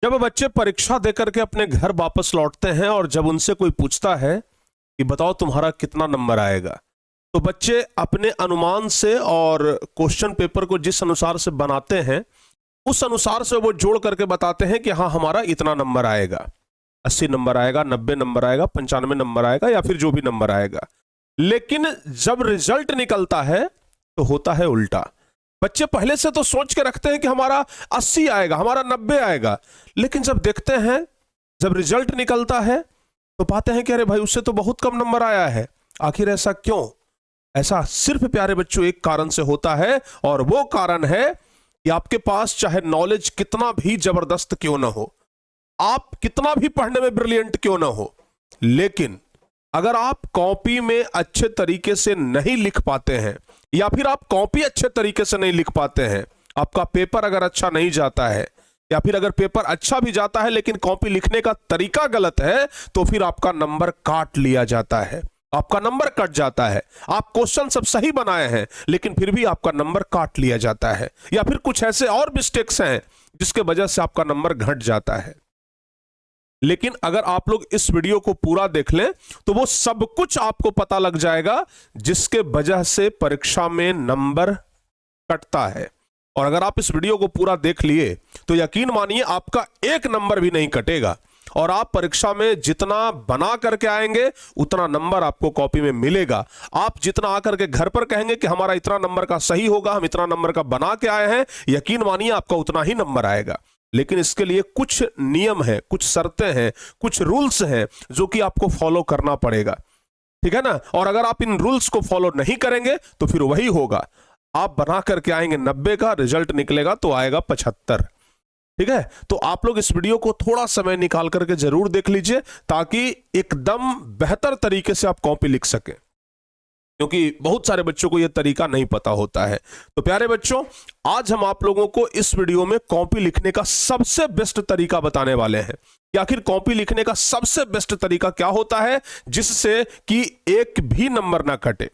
जब बच्चे परीक्षा देकर के अपने घर वापस लौटते हैं और जब उनसे कोई पूछता है कि बताओ तुम्हारा कितना नंबर आएगा, तो बच्चे अपने अनुमान से और क्वेश्चन पेपर को जिस अनुसार से बनाते हैं उस अनुसार से वो जोड़ करके बताते हैं कि हाँ हमारा इतना नंबर आएगा, 80 नंबर आएगा, 90 नंबर आएगा, 95 नंबर आएगा या फिर जो भी नंबर आएगा। लेकिन जब रिजल्ट निकलता है तो होता है उल्टा। बच्चे पहले से तो सोच के रखते हैं कि हमारा 80 आएगा, हमारा 90 आएगा, लेकिन जब देखते हैं, जब रिजल्ट निकलता है तो पाते हैं कि अरे भाई उससे तो बहुत कम नंबर आया है। आखिर ऐसा क्यों? ऐसा सिर्फ प्यारे बच्चों एक कारण से होता है, और वो कारण है कि आपके पास चाहे नॉलेज कितना भी जबरदस्त क्यों ना हो, आप कितना भी पढ़ने में ब्रिलियंट क्यों ना हो, लेकिन अगर आप कॉपी में अच्छे तरीके से नहीं लिख पाते हैं या फिर आप कॉपी अच्छे तरीके से नहीं लिख पाते हैं, आपका पेपर अगर अच्छा नहीं जाता है या फिर अगर पेपर अच्छा भी जाता है लेकिन कॉपी लिखने का तरीका गलत है, तो फिर आपका नंबर काट लिया जाता है, आपका नंबर कट जाता है। आप क्वेश्चन सब सही बनाए हैं लेकिन फिर भी आपका नंबर काट लिया जाता है, या फिर कुछ ऐसे और मिस्टेक्स हैं जिसके वजह से आपका नंबर घट जाता है। लेकिन अगर आप लोग इस वीडियो को पूरा देख लें तो वो सब कुछ आपको पता लग जाएगा जिसके वजह से परीक्षा में नंबर कटता है। और अगर आप इस वीडियो को पूरा देख लिए तो यकीन मानिए आपका एक नंबर भी नहीं कटेगा, और आप परीक्षा में जितना बना करके आएंगे उतना नंबर आपको कॉपी में मिलेगा। आप जितना आकर के घर पर कहेंगे कि हमारा इतना नंबर का सही होगा, हम इतना नंबर का बना के आए हैं, यकीन मानिए आपका उतना ही नंबर आएगा। लेकिन इसके लिए कुछ नियम है, कुछ शर्तें हैं, कुछ रूल्स हैं जो कि आपको फॉलो करना पड़ेगा, ठीक है ना। और अगर आप इन रूल्स को फॉलो नहीं करेंगे तो फिर वही होगा, आप बना करके आएंगे 90 का, रिजल्ट निकलेगा तो आएगा 75। ठीक है, तो आप लोग इस वीडियो को थोड़ा समय निकाल करके जरूर देख लीजिए ताकि एकदम बेहतर तरीके से आप कॉपी लिख सकें, क्योंकि बहुत सारे बच्चों को यह तरीका नहीं पता होता है। तो प्यारे बच्चों, आज हम आप लोगों को इस वीडियो में कॉपी लिखने का सबसे बेस्ट तरीका बताने वाले हैं कि आखिर कॉपी लिखने का सबसे बेस्ट तरीका क्या होता है जिससे कि एक भी नंबर ना कटे।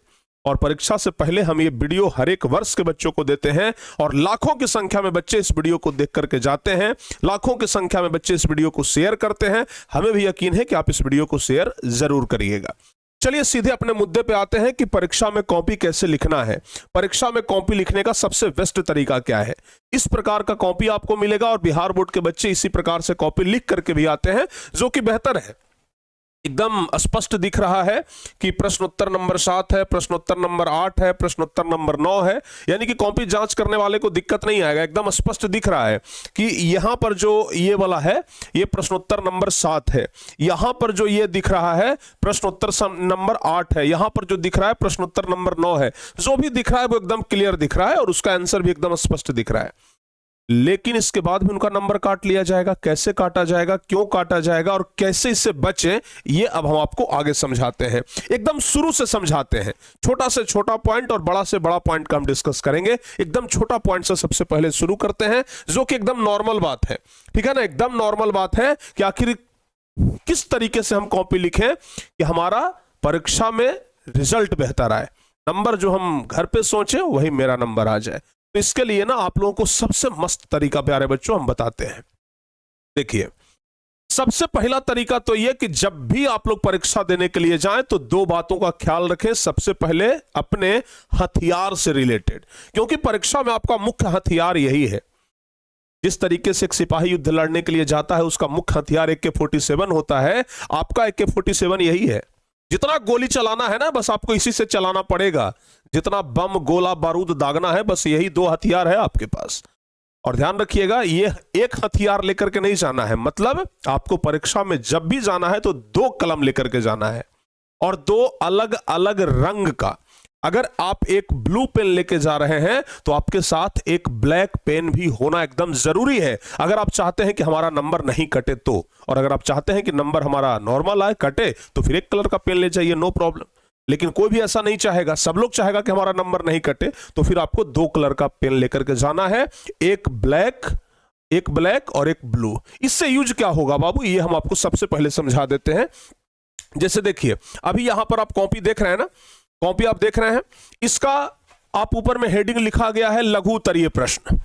और परीक्षा से पहले हम ये वीडियो हर एक वर्ष के बच्चों को देते हैं और लाखों की संख्या में बच्चे इस वीडियो को देख करके जाते हैं, लाखों की संख्या में बच्चे इस वीडियो को शेयर करते हैं। हमें भी यकीन है कि आप इस वीडियो को शेयर जरूर करिएगा। चलिए सीधे अपने मुद्दे पे आते हैं कि परीक्षा में कॉपी कैसे लिखना है। परीक्षा में कॉपी लिखने का सबसे बेस्ट तरीका क्या है। इस प्रकार का कॉपी आपको मिलेगा और बिहार बोर्ड के बच्चे इसी प्रकार से कॉपी लिख करके भी आते हैं, जो कि बेहतर है। एकदम स्पष्ट दिख रहा है कि प्रश्नोत्तर नंबर 7 है, प्रश्नोत्तर नंबर 8 है, प्रश्नोत्तर नंबर 9 है, यानी कि कॉपी जांच करने वाले को दिक्कत नहीं आएगा। एकदम स्पष्ट दिख रहा है कि यहां पर जो ये वाला है ये प्रश्नोत्तर नंबर 7 है, यहां पर जो ये दिख रहा है प्रश्नोत्तर नंबर 8 है, यहां पर जो दिख रहा है प्रश्नोत्तर नंबर 9 है। जो भी दिख रहा है वो एकदम क्लियर दिख रहा है और उसका आंसर भी एकदम स्पष्ट दिख रहा है। लेकिन इसके बाद भी उनका नंबर काट लिया जाएगा। कैसे काटा जाएगा, क्यों काटा जाएगा और कैसे इससे बचें, ये अब हम आपको आगे समझाते हैं। एकदम शुरू से समझाते हैं, छोटा से छोटा पॉइंट और बड़ा से बड़ा पॉइंट का हम डिस्कस करेंगे। एकदम छोटा पॉइंट से सबसे पहले शुरू करते हैं, जो कि एकदम नॉर्मल बात है, ठीक है ना। एकदम नॉर्मल बात है कि आखिर किस तरीके से हम कॉपी लिखें कि हमारा परीक्षा में रिजल्ट बेहतर आए, नंबर जो हम घर पे सोचे वही मेरा नंबर आ जाए। तो इसके लिए ना आप लोगों को सबसे मस्त तरीका प्यारे बच्चों हम बताते हैं। देखिए, सबसे पहला तरीका तो यह कि जब भी आप लोग परीक्षा देने के लिए जाएं तो दो बातों का ख्याल रखें। सबसे पहले अपने हथियार से रिलेटेड, क्योंकि परीक्षा में आपका मुख्य हथियार यही है। जिस तरीके से एक सिपाही युद्ध लड़ने के लिए जाता है उसका मुख्य हथियार AK-47 होता है, आपका AK-47 यही है। जितना गोली चलाना है ना बस आपको इसी से चलाना पड़ेगा, जितना बम गोला बारूद दागना है बस यही दो हथियार है आपके पास। और ध्यान रखिएगा, ये एक हथियार लेकर के नहीं जाना है, मतलब आपको परीक्षा में जब भी जाना है तो दो कलम लेकर के जाना है और दो अलग अलग रंग का। अगर आप एक ब्लू पेन लेके जा रहे हैं तो आपके साथ एक ब्लैक पेन भी होना एकदम जरूरी है, अगर आप चाहते हैं कि हमारा नंबर नहीं कटे तो। और अगर आप चाहते हैं कि नंबर हमारा नॉर्मल आए, कटे, तो फिर एक कलर का पेन ले जाइए, नो प्रॉब्लम। लेकिन कोई भी ऐसा नहीं चाहेगा, सब लोग चाहेगा कि हमारा नंबर नहीं कटे, तो फिर आपको दो कलर का पेन लेकर के जाना है, एक ब्लैक और एक ब्लू। इससे यूज क्या होगा बाबू, ये हम आपको सबसे पहले समझा देते हैं। जैसे देखिए, अभी यहां पर आप कॉपी देख रहे हैं ना, कॉपी आप देख रहे हैं, इसका आप ऊपर में हेडिंग लिखा गया है लघु उत्तरीय प्रश्न।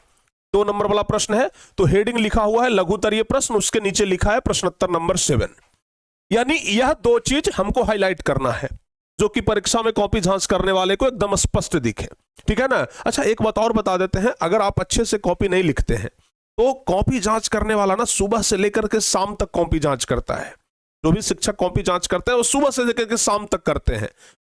2 नंबर वाला प्रश्न है, तो हेडिंग लिखा हुआ है लघुत्तरीय प्रश्न, उसके नीचे लिखा है प्रश्नोत्तर नंबर 7। यानी यह 2 चीज हमको हाईलाइट करना है जो कि परीक्षा में कॉपी जांच करने वाले को एकदम स्पष्ट दिखे, ठीक है ना। अच्छा, एक बात और बता देते हैं, अगर आप अच्छे से कॉपी नहीं लिखते हैं तो कॉपी जांच करने वाला ना सुबह से लेकर के शाम तक कॉपी जांच करता है। जो भी शिक्षक कॉपी जांच करते हैं वो सुबह से लेकर के शाम तक करते हैं,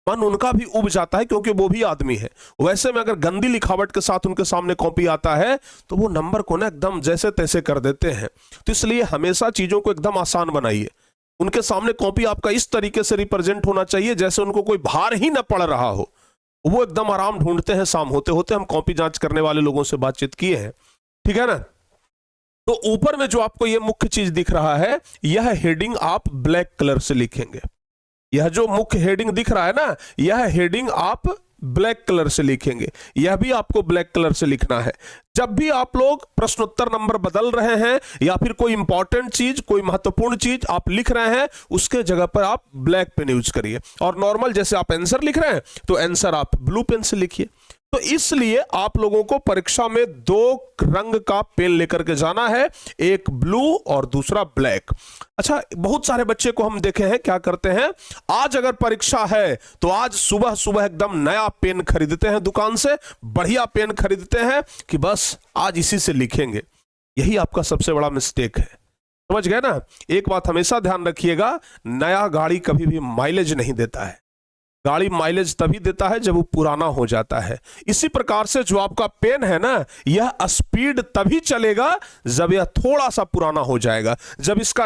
मन उनका भी उब जाता है क्योंकि वो भी आदमी है। वैसे में अगर गंदी लिखावट के साथ उनके सामने कॉपी आता है तो वो नंबर को ना एकदम जैसे तैसे कर देते हैं। तो इसलिए हमेशा चीजों को एकदम आसान बनाइए। उनके सामने कॉपी आपका इस तरीके से रिप्रेजेंट होना चाहिए जैसे उनको कोई भार ही ना पड़ रहा हो। वो एकदम आराम ढूंढते हैं, शाम होते होते हम कॉपी जांच करने वाले लोगों से बातचीत किए हैं, ठीक है ना। तो ऊपर में जो आपको ये मुख्य चीज दिख रहा है, यह हेडिंग आप ब्लैक कलर से लिखेंगे। यह जो मुख्य हेडिंग दिख रहा है ना, यह हेडिंग आप ब्लैक कलर से लिखेंगे। यह भी आपको ब्लैक कलर से लिखना है। जब भी आप लोग प्रश्नोत्तर नंबर बदल रहे हैं या फिर कोई इंपॉर्टेंट चीज, कोई महत्वपूर्ण चीज आप लिख रहे हैं, उसके जगह पर आप ब्लैक पेन यूज करिए। और नॉर्मल जैसे आप आंसर लिख रहे हैं तो आंसर आप ब्लू पेन से लिखिए। तो इसलिए आप लोगों को परीक्षा में 2 रंग का पेन लेकर के जाना है, एक ब्लू और दूसरा ब्लैक। अच्छा, बहुत सारे बच्चे को हम देखे हैं क्या करते हैं, आज अगर परीक्षा है तो आज सुबह सुबह एकदम नया पेन खरीदते हैं दुकान से, बढ़िया पेन खरीदते हैं कि बस आज इसी से लिखेंगे। यही आपका सबसे बड़ा मिस्टेक है, समझ गए ना। एक बात हमेशा ध्यान रखिएगा, नया गाड़ी कभी भी माइलेज नहीं देता है। गाड़ी माइलेज तभी देता है जब वो पुराना हो जाता है। इसी प्रकार से जो आपका पेन है ना, यह स्पीड तभी चलेगा जब यह थोड़ा सा पुराना हो जाएगा। जब इसका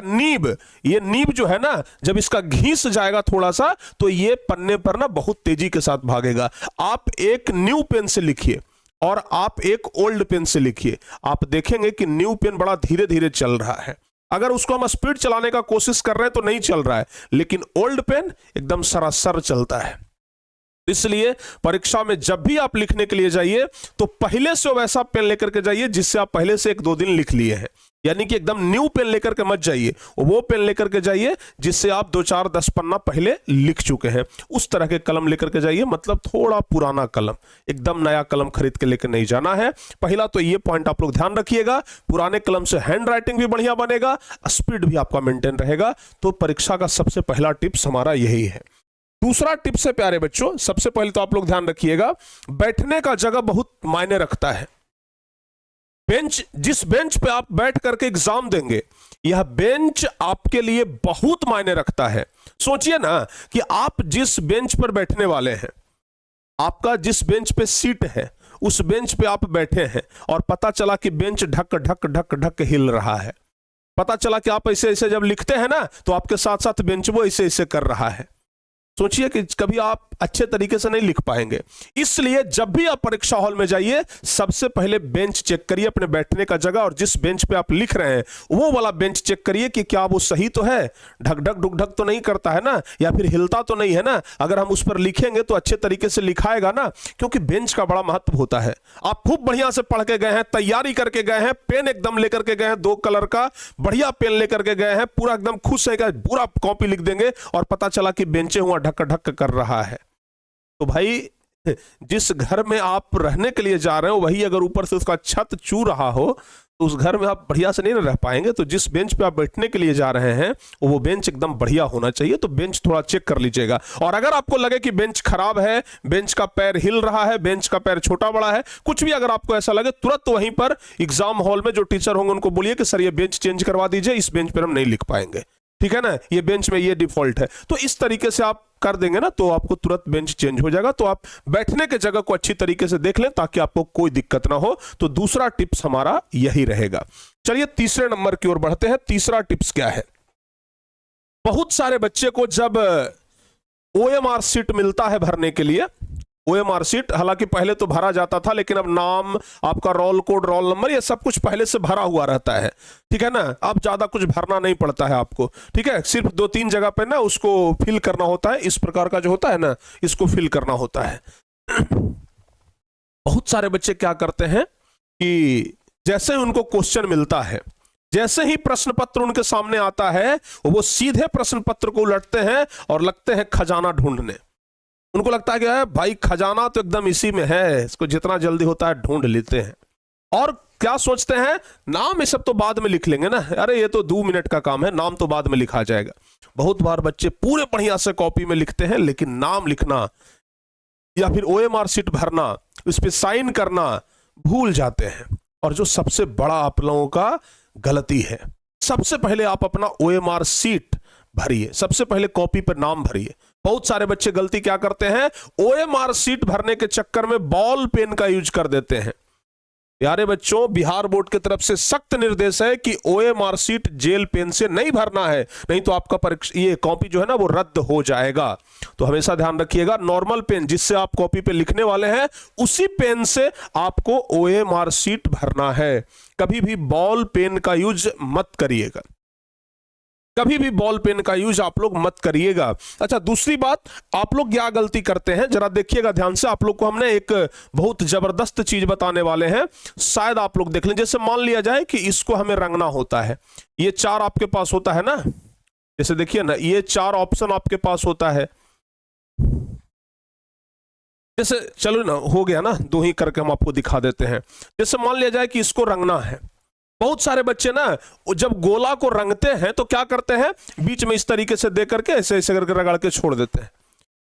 ये नीब जो है ना, जब इसका घिस जाएगा थोड़ा सा, तो ये पन्ने पर ना बहुत तेजी के साथ भागेगा। आप एक न्यू पेन से लिखिए और आप एक ओल्ड पेन से लिखिए, आप देखेंगे कि न्यू पेन बड़ा धीरे धीरे चल रहा है। अगर उसको हम स्पीड चलाने का कोशिश कर रहे हैं तो नहीं चल रहा है, लेकिन ओल्ड पेन एकदम सरासर चलता है। इसलिए परीक्षा में जब भी आप लिखने के लिए जाइए तो पहले से वैसा पेन लेकर के जाइए जिससे आप पहले से 1-2 दिन लिख लिए हैं। यानी कि एकदम न्यू पेन लेकर के मत जाइए, वो पेन लेकर के जाइए जिससे आप 2-4-10 पन्ना पहले लिख चुके हैं। उस तरह के कलम लेकर के जाइए, मतलब थोड़ा पुराना कलम, एकदम नया कलम खरीद के लेकर नहीं जाना है। पहला तो ये पॉइंट आप लोग ध्यान रखिएगा, पुराने कलम से हैंड राइटिंग भी बढ़िया बनेगा, स्पीड भी आपका मेंटेन रहेगा। तो परीक्षा का सबसे पहला टिप्स हमारा यही है। दूसरा टिप्स है प्यारे बच्चों, सबसे पहले तो आप लोग ध्यान रखिएगा, बैठने का जगह बहुत मायने रखता है। बेंच, जिस बेंच पे आप बैठ करके एग्जाम देंगे, यह बेंच आपके लिए बहुत मायने रखता है। सोचिए ना कि आप जिस बेंच पर बैठने वाले हैं, आपका जिस बेंच पे सीट है, उस बेंच पे आप बैठे हैं और पता चला कि बेंच ढक ढक ढक ढक हिल रहा है। पता चला कि आप ऐसे ऐसे जब लिखते हैं ना तो आपके साथ साथ बेंच वो ऐसे ऐसे कर रहा है। सोचिए कि कभी आप अच्छे तरीके से नहीं लिख पाएंगे। इसलिए जब भी आप परीक्षा हॉल में जाइए, सबसे पहले बेंच चेक करिए, अपने बैठने का जगह, और जिस बेंच पे आप लिख रहे हैं वो वाला बेंच चेक करिए कि क्या वो सही तो है, ढक ढक डुक ढक तो नहीं करता है ना, या फिर हिलता तो नहीं है ना। अगर हम उस पर लिखेंगे तो अच्छे तरीके से लिखाएगा ना, क्योंकि बेंच का बड़ा महत्व होता है। आप खूब बढ़िया से पढ़ के गए हैं, तैयारी करके गए हैं, पेन एकदम लेकर के गए हैं, 2 कलर का बढ़िया पेन लेकर के गए हैं, पूरा एकदम खुश है कि पूरा कॉपी लिख देंगे, और पता चला कि बेंचे हुआ ढक ढक कर रहा है। तो भाई, जिस घर में आप रहने के लिए जा रहे हो वही अगर ऊपर से उसका छत चू रहा हो तो उस घर में आप बढ़िया से नहीं रह पाएंगे। तो जिस बेंच पे आप बैठने के लिए जा रहे हैं वो बेंच एकदम बढ़िया होना चाहिए। तो बेंच थोड़ा चेक कर लीजिएगा। और अगर आपको लगे कि बेंच खराब है, बेंच का पैर हिल रहा है, बेंच का पैर छोटा बड़ा है, कुछ भी अगर आपको ऐसा लगे, तुरंत वहीं पर एग्जाम हॉल में जो टीचर होंगे उनको बोलिए कि सर ये बेंच चेंज करवा दीजिए, इस बेंच पर हम नहीं लिख पाएंगे, ठीक है ना, ये बेंच में ये डिफॉल्ट है। तो इस तरीके से आप कर देंगे ना तो आपको तुरंत बेंच चेंज हो जाएगा। तो आप बैठने के जगह को अच्छी तरीके से देख लें ताकि आपको कोई दिक्कत ना हो। तो दूसरा टिप्स हमारा यही रहेगा। चलिए तीसरे नंबर की ओर बढ़ते हैं। तीसरा टिप्स क्या है? बहुत सारे बच्चे को जब OMR सीट मिलता है भरने के लिए, OMR सीट हालांकि पहले तो भरा जाता था, लेकिन अब नाम, आपका रोल कोड, रोल नंबर, ये सब कुछ पहले से भरा हुआ रहता है, ठीक है ना। अब ज्यादा कुछ भरना नहीं पड़ता है आपको, ठीक है। सिर्फ 2-3 जगह पे ना उसको फिल करना होता है, इस प्रकार का जो होता है ना, इसको फिल करना होता है। बहुत सारे बच्चे क्या करते हैं कि जैसे ही उनको क्वेश्चन मिलता है, जैसे ही प्रश्न पत्र उनके सामने आता है, वो सीधे प्रश्न पत्र को उलटते हैं और लगते हैं खजाना ढूंढने। उनको लगता है कि भाई खजाना तो एकदम इसी में है, इसको जितना जल्दी होता है ढूंढ लेते हैं। और क्या सोचते हैं, नाम ये सब तो बाद में लिख लेंगे ना, अरे ये तो 2 मिनट का काम है, नाम तो बाद में लिखा जाएगा। बहुत बार बच्चे पूरे बढ़िया से कॉपी में लिखते हैं, लेकिन नाम लिखना या फिर OMR शीट भरना, उस पर साइन करना भूल जाते हैं। और जो सबसे बड़ा आप लोगों का गलती है, सबसे पहले आप अपना OMR शीट भरिए, सबसे पहले कॉपी पर नाम भरिए। बहुत सारे बच्चे गलती क्या करते हैं, OMR शीट भरने के चक्कर में बॉल पेन का यूज कर देते हैं। प्यारे बच्चों, बिहार बोर्ड की तरफ से सख्त निर्देश है कि OMR शीट जेल पेन से नहीं भरना है, नहीं तो आपका ये कॉपी जो है ना वो रद्द हो जाएगा। तो हमेशा ध्यान रखिएगा, नॉर्मल पेन जिससे आप कॉपी पे लिखने वाले हैं उसी पेन से आपको OMR शीट भरना है। कभी भी बॉल पेन का यूज मत करिएगा, कभी भी बॉल पेन का यूज आप लोग मत करिएगा। अच्छा, दूसरी बात, आप लोग क्या गलती करते हैं जरा देखिएगा ध्यान से। आप लोग को हमने एक बहुत जबरदस्त चीज बताने वाले हैं, शायद आप लोग देख लें। जैसे मान लिया जाए कि इसको हमें रंगना होता है, ये 4 आपके पास होता है ना, जैसे देखिए ना, ये 4 ऑप्शन आपके पास होता है। जैसे चलो ना, हो गया ना, 2 ही करके हम आपको दिखा देते हैं। जैसे मान लिया जाए कि इसको रंगना है, बहुत सारे बच्चे ना जब गोला को रंगते हैं तो क्या करते हैं, बीच में इस तरीके से दे करके ऐसे ऐसे करके रगड़ के छोड़ देते हैं।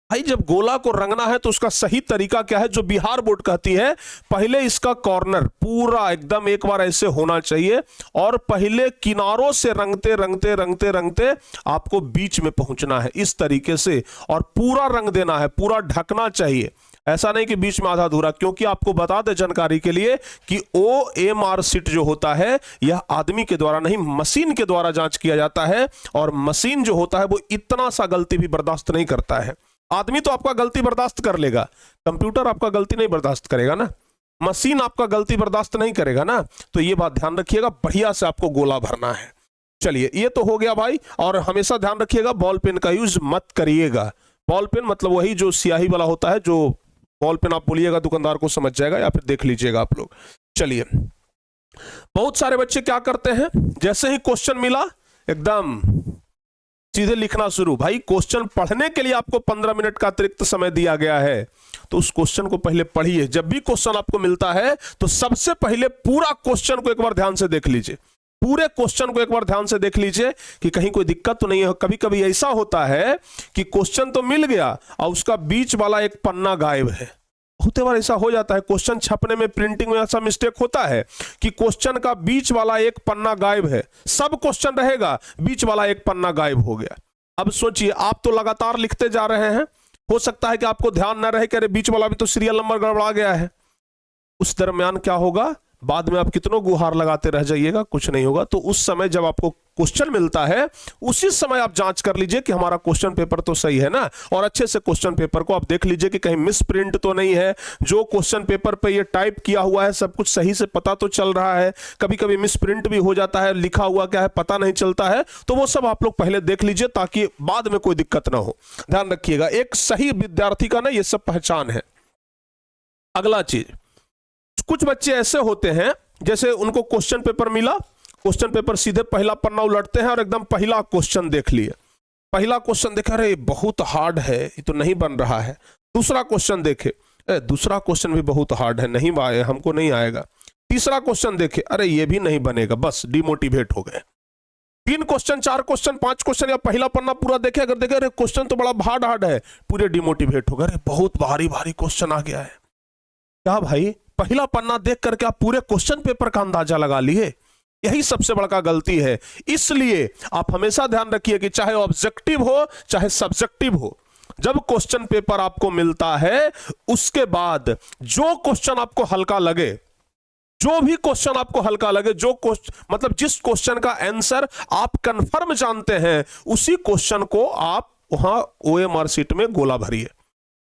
भाई, जब गोला को रंगना है तो उसका सही तरीका क्या है, जो बिहार बोर्ड कहती है, पहले इसका कॉर्नर पूरा एकदम एक बार ऐसे होना चाहिए और पहले किनारों से रंगते रंगते रंगते रंगते आपको बीच में पहुंचना है इस तरीके से, और पूरा रंग देना है, पूरा ढकना चाहिए। ऐसा नहीं कि बीच में आधा अधूरा, क्योंकि आपको बता दें जानकारी के लिए कि OMR शीट जो होता है यह आदमी के द्वारा नहीं, मशीन के द्वारा जांच किया जाता है। और मशीन जो होता है वो इतना सा गलती भी बर्दाश्त नहीं करता है। आदमी तो आपका गलती बर्दाश्त कर लेगा, कंप्यूटर आपका गलती नहीं बर्दाश्त करेगा ना, मशीन आपका गलती बर्दाश्त नहीं करेगा ना। तो ये बात ध्यान रखिएगा, बढ़िया से आपको गोला भरना है। चलिए, ये तो हो गया भाई। और हमेशा ध्यान रखिएगा, बॉल पेन का यूज मत करिएगा। बॉल पेन मतलब वही जो स्याही वाला होता है, जो बॉल पेन आप बोलिएगा दुकानदार को समझ जाएगा, या फिर देख लीजिएगा आप लोग। चलिए, बहुत सारे बच्चे क्या करते हैं, जैसे ही क्वेश्चन मिला एकदम सीधे लिखना शुरू। भाई, क्वेश्चन पढ़ने के लिए आपको 15 मिनट का अतिरिक्त समय दिया गया है, तो उस क्वेश्चन को पहले पढ़िए। जब भी क्वेश्चन आपको मिलता है तो सबसे पहले पूरा क्वेश्चन को एक बार ध्यान से देख लीजिए, पूरे क्वेश्चन को एक बार ध्यान से देख लीजिए कि कहीं कोई दिक्कत तो नहीं है। कभी कभी ऐसा होता है कि क्वेश्चन तो मिल गया और उसका बीच वाला एक पन्ना गायब है। बहुत बार ऐसा हो जाता है, क्वेश्चन छपने में, प्रिंटिंग में ऐसा मिस्टेक होता है कि क्वेश्चन का बीच वाला एक पन्ना गायब है। सब क्वेश्चन रहेगा, बीच वाला एक पन्ना गायब हो गया। अब सोचिए, आप तो लगातार लिखते जा रहे हैं, हो सकता है कि आपको ध्यान न रहे कि अरे बीच वाला भी तो सीरियल नंबर गड़बड़ा गया है। उस दरमियान क्या होगा, बाद में आप कितनों गुहार लगाते रह जाइएगा, कुछ नहीं होगा। तो उस समय जब आपको क्वेश्चन मिलता है, उसी समय आप जांच कर लीजिए कि हमारा क्वेश्चन पेपर तो सही है ना, और अच्छे से क्वेश्चन पेपर को आप देख लीजिए कि कहीं मिस प्रिंट तो नहीं है। जो क्वेश्चन पेपर पे ये टाइप किया हुआ है सब कुछ सही से पता तो चल रहा है। कभी कभी मिस प्रिंट भी हो जाता है, लिखा हुआ क्या है पता नहीं चलता है, तो वो सब आप लोग पहले देख लीजिए ताकि बाद में कोई दिक्कत ना हो। ध्यान रखिएगा, एक सही विद्यार्थी का ना ये सब पहचान है। अगला चीज, कुछ बच्चे ऐसे होते हैं, जैसे उनको क्वेश्चन पेपर मिला, क्वेश्चन पेपर सीधे पहला पन्ना उलटते हैं और एकदम पहला क्वेश्चन देख लिए। पहला क्वेश्चन देखा, अरे बहुत हार्ड है, ये तो नहीं बन रहा है। दूसरा क्वेश्चन देखे, दूसरा क्वेश्चन भी बहुत हार्ड है, नहीं हमको नहीं आएगा। तीसरा क्वेश्चन देखे, अरे ये भी नहीं बनेगा, बस डिमोटिवेट हो गए। 3 क्वेश्चन, 4 क्वेश्चन, 5 क्वेश्चन, या पहला पन्ना पूरा देखे, अगर देखे अरे क्वेश्चन तो बड़ा हार्ड है, पूरे डिमोटिवेट हो गए, अरे बहुत भारी भारी क्वेश्चन आ गया है। क्या भाई, पहला पन्ना देख करके आप पूरे क्वेश्चन पेपर का अंदाजा लगा लिए? यही सबसे बड़ा गलती है। इसलिए आप हमेशा ध्यान रखिए कि चाहे ऑब्जेक्टिव हो चाहे सब्जेक्टिव हो, जब क्वेश्चन पेपर आपको मिलता है उसके बाद जो क्वेश्चन आपको हल्का लगे, जो भी क्वेश्चन आपको हल्का लगे, जो क्वेश्चन मतलब जिस क्वेश्चन का आंसर आप कंफर्म जानते हैं, उसी क्वेश्चन को आप वहां OMR शीट में गोला भरिए,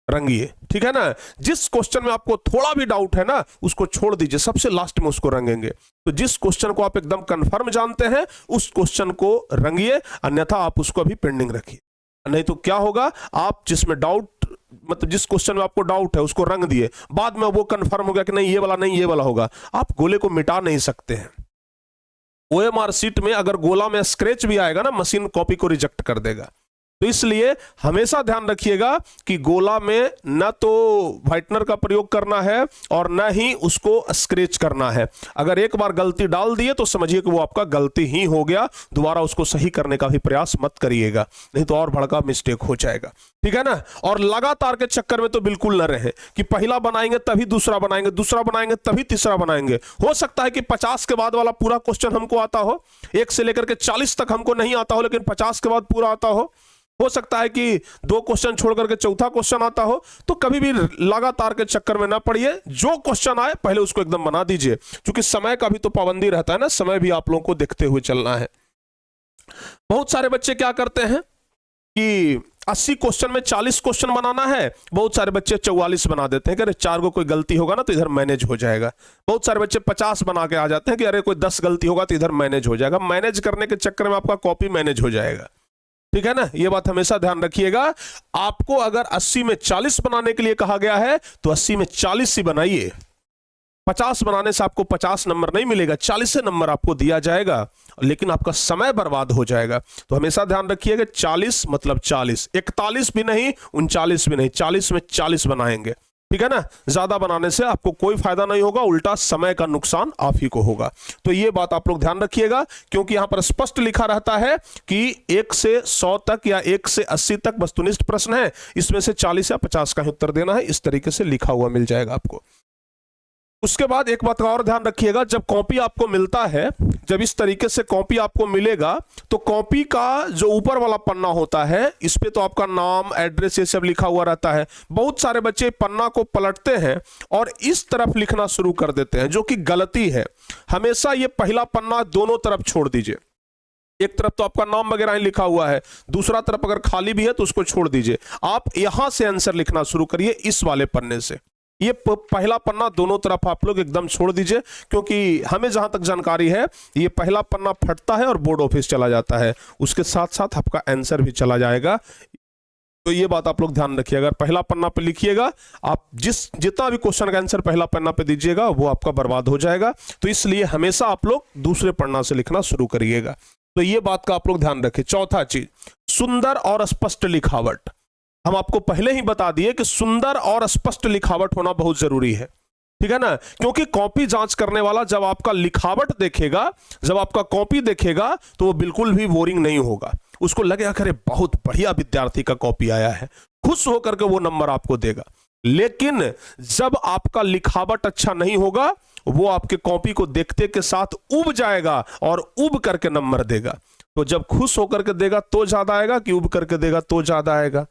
रंगिए, ठीक है ना। जिस क्वेश्चन में आपको थोड़ा भी डाउट है ना, उसको छोड़ दीजिए, सबसे लास्ट में उसको रंगेंगे। तो जिस क्वेश्चन को आप एकदम कंफर्म जानते हैं उस क्वेश्चन को रंगिए, अन्यथा आप उसको अभी पेंडिंग रखिए। नहीं तो क्या होगा, आप जिसमें डाउट मतलब जिस क्वेश्चन में आपको डाउट है उसको रंग दिए, बाद में वो कंफर्म हो गया कि नहीं ये वाला नहीं ये वाला होगा, आप गोले को मिटा नहीं सकते हैं। OMR शीट में अगर गोला में स्क्रैच भी आएगा ना, मशीन कॉपी को रिजेक्ट कर देगा। तो इसलिए हमेशा ध्यान रखिएगा कि गोला में न तो व्हाइटनर का प्रयोग करना है और न ही उसको स्क्रैच करना है। अगर एक बार गलती डाल दिए तो समझिए कि वो आपका गलती ही हो गया, दोबारा उसको सही करने का भी प्रयास मत करिएगा, नहीं तो और बड़ा मिस्टेक हो जाएगा, ठीक है ना। और लगातार के चक्कर में तो बिल्कुल न रहे कि पहला बनाएंगे तभी दूसरा बनाएंगे, दूसरा बनाएंगे तभी तीसरा बनाएंगे। हो सकता है कि 50 के बाद वाला पूरा क्वेश्चन हमको आता हो, 1 से लेकर के 40 तक हमको नहीं आता हो, लेकिन 50 के बाद पूरा आता हो सकता है कि 2 क्वेश्चन छोड़ करके चौथा क्वेश्चन आता हो। तो कभी भी लगातार के चक्कर में ना पड़िए, जो क्वेश्चन आए पहले उसको एकदम बना दीजिए, क्योंकि समय का भी तो पाबंदी रहता है ना, समय भी आप लोगों को देखते हुए चलना है। बहुत सारे बच्चे क्या करते हैं कि 80 क्वेश्चन में 40 क्वेश्चन बनाना है, बहुत सारे बच्चे 44 बना देते हैं कि अरे 4 को कोई गलती होगा ना तो इधर मैनेज हो जाएगा। बहुत सारे बच्चे 50 बना के आ जाते हैं कि अरे कोई 10 गलती होगा तो इधर मैनेज हो जाएगा। मैनेज करने के चक्कर में आपका कॉपी मैनेज हो जाएगा, ठीक है ना। ये बात हमेशा ध्यान रखिएगा। आपको अगर 80 में 40 बनाने के लिए कहा गया है तो 80 में 40 ही बनाइए। 50 बनाने से आपको 50 नंबर नहीं मिलेगा, 40 नंबर आपको दिया जाएगा, लेकिन आपका समय बर्बाद हो जाएगा। तो हमेशा ध्यान रखिएगा 40 मतलब 40, 41 भी नहीं 39 भी नहीं, 40 में 40 बनाएंगे, ठीक है ना। ज्यादा बनाने से आपको कोई फायदा नहीं होगा, उल्टा समय का नुकसान आप ही को होगा। तो ये बात आप लोग ध्यान रखिएगा, क्योंकि यहां पर स्पष्ट लिखा रहता है कि 1 से 100 तक या 1 से 80 तक वस्तुनिष्ठ प्रश्न है, इसमें से 40 या 50 का ही उत्तर देना है। इस तरीके से लिखा हुआ मिल जाएगा आपको। उसके बाद एक बात का और ध्यान रखिएगा, जब कॉपी आपको मिलता है, जब इस तरीके से कॉपी आपको मिलेगा तो कॉपी का जो ऊपर वाला पन्ना होता है, इस पे तो आपका नाम, एड्रेस ये सब लिखा हुआ रहता है। बहुत सारे बच्चे पन्ना को पलटते हैं और इस तरफ लिखना शुरू कर देते हैं, जो कि गलती है। हमेशा ये पहला पन्ना दोनों तरफ छोड़ दीजिए। एक तरफ तो आपका नाम वगैरह ही लिखा हुआ है, दूसरा तरफ अगर खाली भी है तो उसको छोड़ दीजिए। आप यहां से आंसर लिखना शुरू करिए, इस वाले पन्ने से। ये पहला पन्ना दोनों तरफ आप लोग एकदम छोड़ दीजिए, क्योंकि हमें जहां तक जानकारी है ये पहला पन्ना फटता है और बोर्ड ऑफिस चला जाता है, उसके साथ साथ आपका आंसर भी चला जाएगा। तो ये बात आप लोग ध्यान रखिए। अगर पहला पन्ना पे लिखिएगा, आप जितना भी क्वेश्चन का आंसर पहला पन्ना पे दीजिएगा वो आपका बर्बाद हो जाएगा। तो इसलिए हमेशा आप लोग दूसरे पन्ना से लिखना शुरू करिएगा। तो ये बात का आप लोग ध्यान रखें। चौथा चीज, सुंदर और स्पष्ट लिखावट। हम आपको पहले ही बता दिए कि सुंदर और स्पष्ट लिखावट होना बहुत जरूरी है, ठीक है ना। क्योंकि कॉपी जांच करने वाला जब आपका लिखावट देखेगा, जब आपका कॉपी देखेगा, तो वो बिल्कुल भी बोरिंग नहीं होगा। उसको लगेगा कि अरे बहुत बढ़िया विद्यार्थी का कॉपी आया है, खुश होकर के वो नंबर आपको देगा। लेकिन जब आपका लिखावट अच्छा नहीं होगा, वो आपके कॉपी को देखते के साथ उब जाएगा और उब करके नंबर देगा। तो जब खुश होकर के देगा तो ज्यादा आएगा कि उब करके देगा तो ज्यादा आएगा,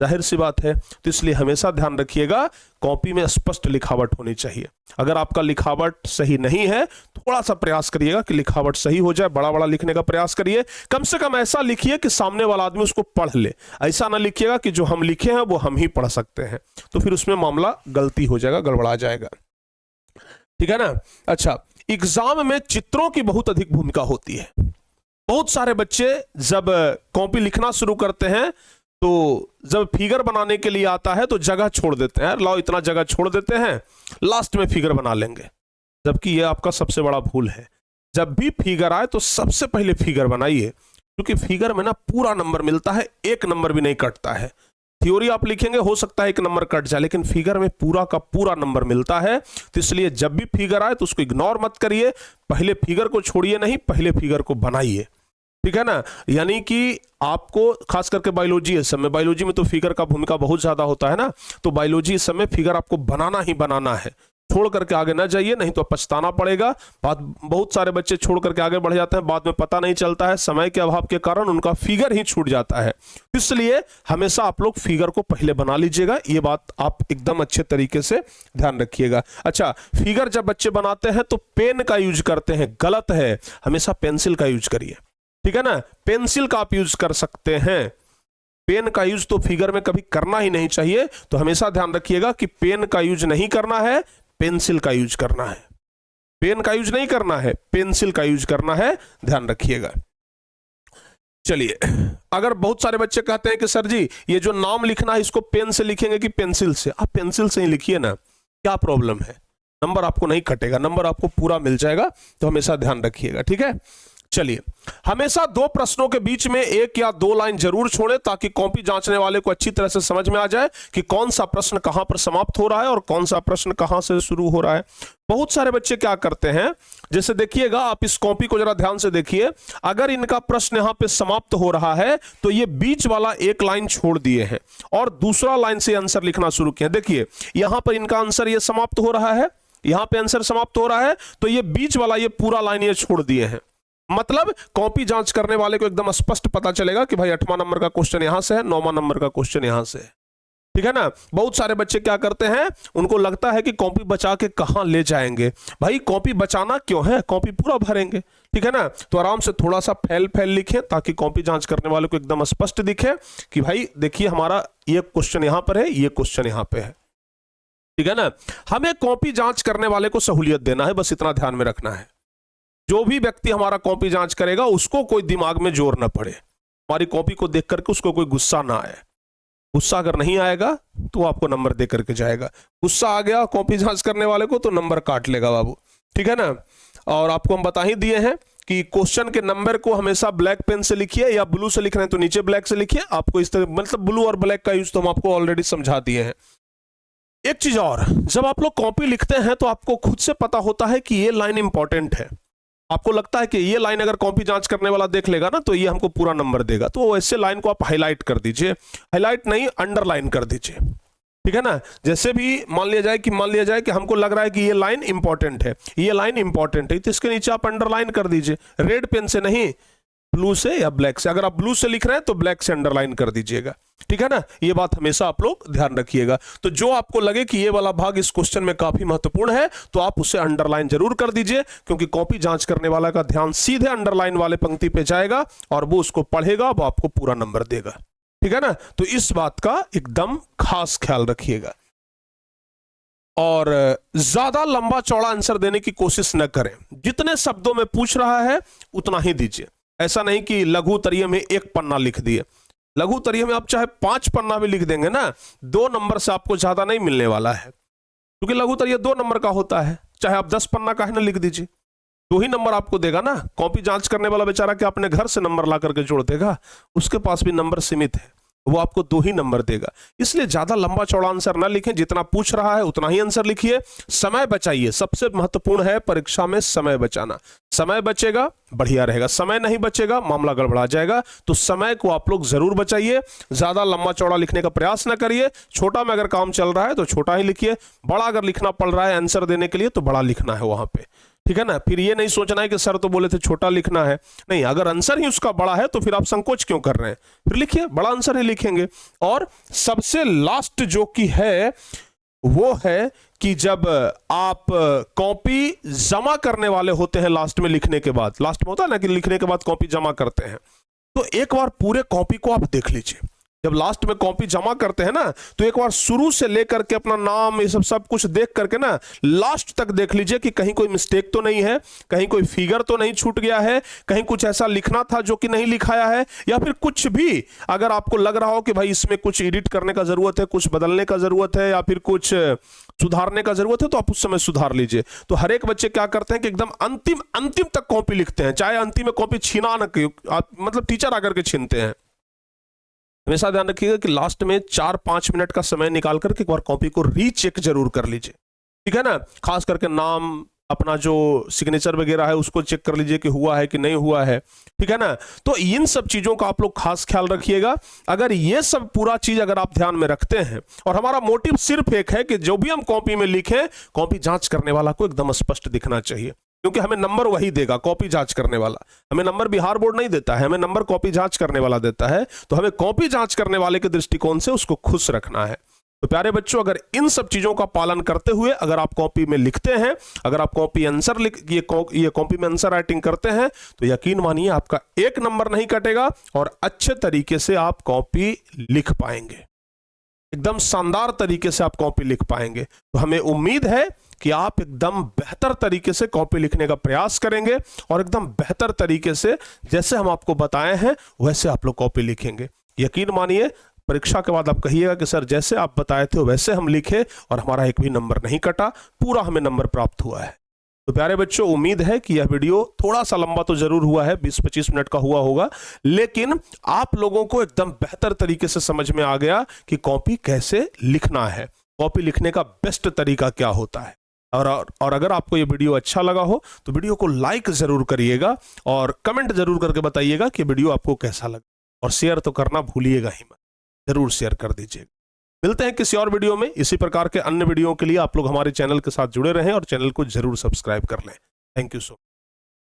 जाहिर सी बात है। तो इसलिए हमेशा ध्यान रखिएगा, कॉपी में स्पष्ट लिखावट होनी चाहिए। अगर आपका लिखावट सही नहीं है, थोड़ा सा प्रयास करिएगा कि लिखावट सही हो जाए, बड़ा बड़ा लिखने का प्रयास करिए। कम से कम ऐसा लिखिए कि सामने वाला आदमी उसको पढ़ ले। ऐसा ना लिखिएगा कि जो हम लिखे हैं वो हम ही पढ़ सकते हैं, तो फिर उसमें मामला गलती हो जाएगा, गड़बड़ा जाएगा, ठीक है ना। अच्छा, एग्जाम में चित्रों की बहुत अधिक भूमिका होती है। बहुत सारे बच्चे जब कॉपी लिखना शुरू करते हैं तो जब फिगर बनाने के लिए आता है तो जगह छोड़ देते हैं, लाओ इतना जगह छोड़ देते हैं, लास्ट में फिगर बना लेंगे। जबकि यह आपका सबसे बड़ा भूल है। जब भी फिगर आए तो सबसे पहले फिगर बनाइए, क्योंकि फिगर में ना पूरा नंबर मिलता है, एक नंबर भी नहीं कटता है। थ्योरी आप लिखेंगे हो सकता है एक नंबर कट जाए, लेकिन फिगर में पूरा का पूरा नंबर मिलता है। तो इसलिए जब भी फिगर आए तो उसको इग्नोर मत करिए, पहले फिगर को छोड़िए नहीं, पहले फिगर को बनाइए, ठीक है ना। यानी कि आपको खास करके बायोलॉजी इस समय, बायोलॉजी में तो फिगर का भूमिका बहुत ज्यादा होता है ना, तो बायोलॉजी इस समय फिगर आपको बनाना ही बनाना है, छोड़ करके आगे ना जाइए, नहीं तो पछताना पड़ेगा। बहुत सारे बच्चे छोड़ करके आगे बढ़ जाते हैं, बाद में पता नहीं चलता है, समय के अभाव के कारण उनका फिगर ही छूट जाता है। इसलिए हमेशा आप लोग फिगर को पहले बना लीजिएगा, ये बात आप एकदम अच्छे तरीके से ध्यान रखिएगा। अच्छा, फिगर जब बच्चे बनाते हैं तो पेन का यूज करते हैं, गलत है, हमेशा पेंसिल का यूज करिए, ठीक है ना। पेंसिल का आप यूज कर सकते हैं, पेन का यूज तो फिगर में कभी करना ही नहीं चाहिए। तो हमेशा ध्यान रखिएगा कि पेन का यूज नहीं करना है, पेंसिल का यूज करना है। पेन का यूज नहीं करना है, पेंसिल का यूज करना है, ध्यान रखिएगा। चलिए, अगर बहुत सारे बच्चे कहते हैं कि सर जी ये जो नाम लिखना है इसको पेन से लिखेंगे कि पेंसिल से, आप पेंसिल से ही लिखिए ना, क्या प्रॉब्लम है, नंबर आपको नहीं कटेगा, नंबर आपको पूरा मिल जाएगा। तो हमेशा ध्यान रखिएगा, ठीक है। चलिए, हमेशा दो प्रश्नों के बीच में एक या दो लाइन जरूर छोड़ें ताकि कॉपी जांचने वाले को अच्छी तरह से समझ में आ जाए कि कौन सा प्रश्न कहां पर समाप्त हो रहा है और कौन सा प्रश्न कहां से शुरू हो रहा है। बहुत सारे बच्चे क्या करते हैं, जैसे देखिएगा, आप इस कॉपी को जरा ध्यान से देखिए, अगर इनका प्रश्न यहां पे समाप्त हो रहा है तो ये बीच वाला एक लाइन छोड़ दिए हैं और दूसरा लाइन से आंसर लिखना शुरू किया। देखिए यहां पर इनका आंसर ये समाप्त हो रहा है, यहां पे आंसर समाप्त हो रहा है, तो ये बीच वाला ये पूरा लाइन ये छोड़ दिए हैं। मतलब कॉपी जांच करने वाले को एकदम स्पष्ट पता चलेगा कि भाई 8वां नंबर का क्वेश्चन यहां से है, 9वां नंबर का क्वेश्चन यहां से है। ठीक है ना। बहुत सारे बच्चे क्या करते हैं, उनको लगता है कि कॉपी बचा के कहां ले जाएंगे। भाई कॉपी बचाना क्यों है, कॉपी पूरा भरेंगे। ठीक है ना। तो आराम से थोड़ा सा फैल लिखें ताकि कॉपी जांच करने वाले को एकदम स्पष्ट दिखे कि भाई देखिए हमारा ये क्वेश्चन यहां पर है, ये क्वेश्चन यहां पे है। ठीक है ना। हमें कॉपी जांच करने वाले को सहूलियत देना है, बस इतना ध्यान में रखना है। जो भी व्यक्ति हमारा कॉपी जांच करेगा उसको कोई दिमाग में जोर न पड़े, हमारी कॉपी को देख करके उसको कोई गुस्सा ना आए। गुस्सा अगर नहीं आएगा तो आपको नंबर दे करके जाएगा, गुस्सा आ गया कॉपी जांच करने वाले को तो नंबर काट लेगा बाबू। ठीक है ना। और आपको हम बता ही दिए हैं कि क्वेश्चन के नंबर को हमेशा ब्लैक पेन से लिखिए या ब्लू से लिख रहे हैं तो नीचे ब्लैक से लिखिए। आपको इस तरह मतलब ब्लू और ब्लैक का यूज तो हम आपको ऑलरेडी समझा दिए हैं। एक चीज और, जब आप लोग कॉपी लिखते हैं तो आपको खुद से पता होता है कि ये लाइन इंपॉर्टेंट है। आपको लगता है कि ये लाइन अगर कॉपी जांच करने वाला देख लेगा ना तो ये हमको पूरा नंबर देगा, तो ऐसे लाइन को आप हाईलाइट कर दीजिए, हाईलाइट नहीं अंडरलाइन कर दीजिए। ठीक है ना। जैसे भी मान लिया जाए कि हमको लग रहा है कि ये लाइन इंपॉर्टेंट है, ये लाइन इंपॉर्टेंट है, तो इसके नीचे आप अंडरलाइन कर दीजिए, रेड पेन से नहीं, ब्लू से या ब्लैक से। अगर आप ब्लू से लिख रहे हैं तो ब्लैक से अंडरलाइन कर दीजिएगा। ठीक है ना। ये बात हमेशा आप लोग ध्यान रखिएगा। तो जो आपको लगे कि ये वाला भाग इस क्वेश्चन में काफी महत्वपूर्ण है तो आप उसे अंडरलाइन जरूर कर दीजिए, क्योंकि कॉपी जांच करने वाला का ध्यान सीधे अंडरलाइन वाले पंक्ति पे जाएगा और वो उसको पढ़ेगा, वो आपको पूरा नंबर देगा। ठीक है ना। तो इस बात का एकदम खास ख्याल रखिएगा और ज्यादा लंबा चौड़ा आंसर देने की कोशिश न करें। जितने शब्दों में पूछ रहा है उतना ही दीजिए। ऐसा नहीं कि लघु उत्तरीय में 1 पन्ना लिख दिए। लघु उत्तरीय में आप चाहे 5 पन्ना भी लिख देंगे ना, 2 नंबर से आपको ज्यादा नहीं मिलने वाला है, क्योंकि लघु उत्तरीय 2 नंबर का होता है। चाहे आप 10 पन्ना का है ना लिख दीजिए, 2 ही नंबर आपको देगा ना। कॉपी जांच करने वाला बेचारा क्या अपने घर से नंबर ला करके जोड़ देगा, उसके पास भी नंबर सीमित है, वो आपको 2 ही नंबर देगा। इसलिए ज्यादा लंबा चौड़ा आंसर ना लिखें, जितना पूछ रहा है उतना ही आंसर लिखिए। समय बचाइए, सबसे महत्वपूर्ण है परीक्षा में समय बचाना। समय बचेगा बढ़िया रहेगा, समय नहीं बचेगा मामला गड़बड़ा जाएगा। तो समय को आप लोग जरूर बचाइए, ज्यादा लंबा चौड़ा लिखने का प्रयास ना करिए। छोटा में अगर काम चल रहा है तो छोटा ही लिखिए, बड़ा अगर लिखना पड़ रहा है आंसर देने के लिए तो बड़ा लिखना है वहां पे। ठीक है ना। फिर ये नहीं सोचना है कि सर तो बोले थे छोटा लिखना है, नहीं, अगर आंसर ही उसका बड़ा है तो फिर आप संकोच क्यों कर रहे हैं, फिर लिखिए, बड़ा आंसर ही लिखेंगे। और सबसे लास्ट जो कि है वो है कि जब आप कॉपी जमा करने वाले होते हैं, लास्ट में लिखने के बाद, लास्ट में होता है ना कि लिखने के बाद कॉपी जमा करते हैं, तो एक बार पूरे कॉपी को आप देख लीजिए। जब लास्ट में कॉपी जमा करते हैं ना तो एक बार शुरू से लेकर के अपना नाम ये सब कुछ देख करके ना लास्ट तक देख लीजिए कि कहीं कोई मिस्टेक तो नहीं है, कहीं कोई फिगर तो नहीं छूट गया है, कहीं कुछ ऐसा लिखना था जो कि नहीं लिखाया है, या फिर कुछ भी अगर आपको लग रहा हो कि भाई इसमें कुछ एडिट करने का जरूरत है, कुछ बदलने का जरूरत है या फिर कुछ सुधारने का जरूरत है तो आप उस समय सुधार लीजिए। तो हर एक बच्चे क्या करते हैं कि एकदम अंतिम तक कॉपी लिखते हैं, चाहे अंतिम में कॉपी छीना ना, मतलब टीचर आकर के छीनते हैं। हमेशा ध्यान रखिएगा कि लास्ट में 4-5 मिनट का समय निकाल करके एक बार कॉपी को रीचेक जरूर कर लीजिए। ठीक है ना। खास करके नाम, अपना जो सिग्नेचर वगैरह है उसको चेक कर लीजिए कि हुआ है कि नहीं हुआ है। ठीक है ना। तो इन सब चीजों का आप लोग खास ख्याल रखिएगा। अगर ये सब पूरा चीज अगर आप ध्यान में रखते हैं, और हमारा मोटिव सिर्फ एक है कि जो भी हम कॉपी में लिखें, कॉपी जांच करने वाला को एकदम स्पष्ट दिखना चाहिए, क्योंकि हमें नंबर वही देगा, कॉपी जांच करने वाला। हमें नंबर बिहार बोर्ड नहीं देता है, हमें नंबर कॉपी जांच करने वाला देता है। तो हमें कॉपी जांच करने वाले के दृष्टिकोण से उसको खुश रखना है। तो प्यारे बच्चों, अगर इन सब चीजों का पालन करते हुए अगर आप कॉपी में लिखते हैं, अगर आप कॉपी आंसर ये कॉपी में आंसर राइटिंग करते हैं, तो यकीन मानिए आपका 1 नंबर नहीं कटेगा और अच्छे तरीके से आप कॉपी लिख पाएंगे, एकदम शानदार तरीके से आप कॉपी लिख पाएंगे। तो हमें उम्मीद है कि आप एकदम बेहतर तरीके से कॉपी लिखने का प्रयास करेंगे और एकदम बेहतर तरीके से जैसे हम आपको बताए हैं वैसे आप लोग कॉपी लिखेंगे। यकीन मानिए परीक्षा के बाद आप कहिएगा कि सर जैसे आप बताए थे वैसे हम लिखे और हमारा एक भी नंबर नहीं कटा, पूरा हमें नंबर प्राप्त हुआ है। तो प्यारे बच्चों, उम्मीद है कि यह वीडियो थोड़ा सा लंबा तो जरूर हुआ है, 20-25 मिनट का हुआ होगा, लेकिन आप लोगों को एकदम बेहतर तरीके से समझ में आ गया कि कॉपी कैसे लिखना है, कॉपी लिखने का बेस्ट तरीका क्या होता है। और अगर आपको ये वीडियो अच्छा लगा हो तो वीडियो को लाइक जरूर करिएगा और कमेंट जरूर करके बताइएगा कि वीडियो आपको कैसा लगा, और शेयर तो करना भूलिएगा ही मत, जरूर शेयर कर दीजिएगा। मिलते हैं किसी और वीडियो में। इसी प्रकार के अन्य वीडियो के लिए आप लोग हमारे चैनल के साथ जुड़े रहें और चैनल को जरूर सब्सक्राइब कर लें। Thank you so much.